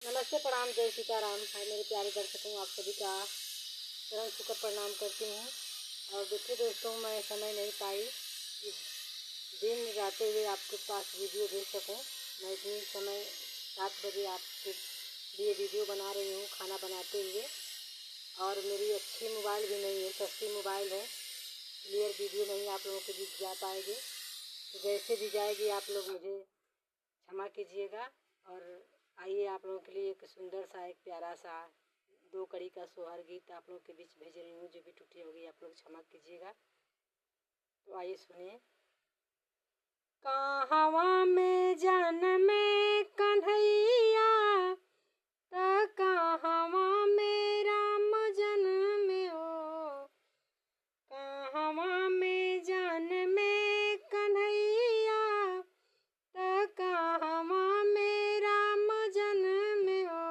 नमस्ते, प्रणाम, जय सीताराम। हाय मेरे प्यारे दर्शकों, आप सभी का चरण छूकर प्रणाम करती हूँ। और देखिए दोस्तों, मैं समय नहीं पाई कि दिन राते हुए आपके पास वीडियो भेज सकूँ। मैं इतनी समय 7 बजे आपके लिए वीडियो बना रही हूँ खाना बनाते हुए। और मेरी अच्छी मोबाइल भी नहीं है, सस्ती मोबाइल है, क्लियर वीडियो नहीं आप लोगों के बीच जा पाएगी। तो जैसे भी जाएगी आप लोग मुझे क्षमा कीजिएगा। और आइए आप लोगों के लिए एक सुंदर सा, एक प्यारा सा 2 कड़ी का सोहर गीत आप लोगों के बीच भेज रही हूँ। जो भी टूटी होगी आप लोग क्षमा कीजिएगा। तो आइए सुनिए। कहवा में जन्मे कन्हैया, त कहवा में राम जन्मे हो। कहवा में जन्मे कन्हैया, त कहवा में राम जन्मे हो।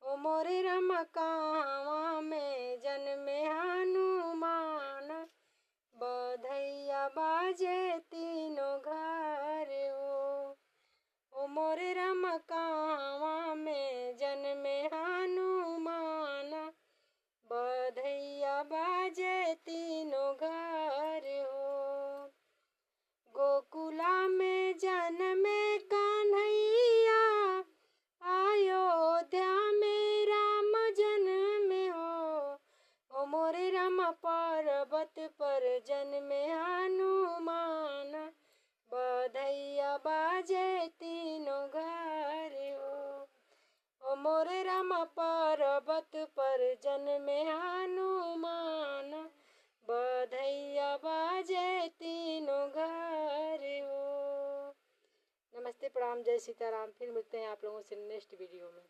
ओ मोरे राम कहवा में जन्मे हनुमान, बधैया बाजे तीनों घर हो। ओ मोरे राम कहवा में जन्मे हनुमान, बधैया बाजे तीनों घर हो। गोकुला में जन्मे कन्हैया, अयोध्या में राम जन्मे हो। ओ मोरे राम पर्वत पर जन्मे हनुमान, बधैया बाजे तीनों घर हो। ओ मोरे राम पर्वत पर जन्मे हनुमान, बधैया बाजे तीनों घर हो। नमस्ते, प्रणाम, जय सीताराम। फिर मिलते हैं आप लोगों से नेक्स्ट वीडियो में।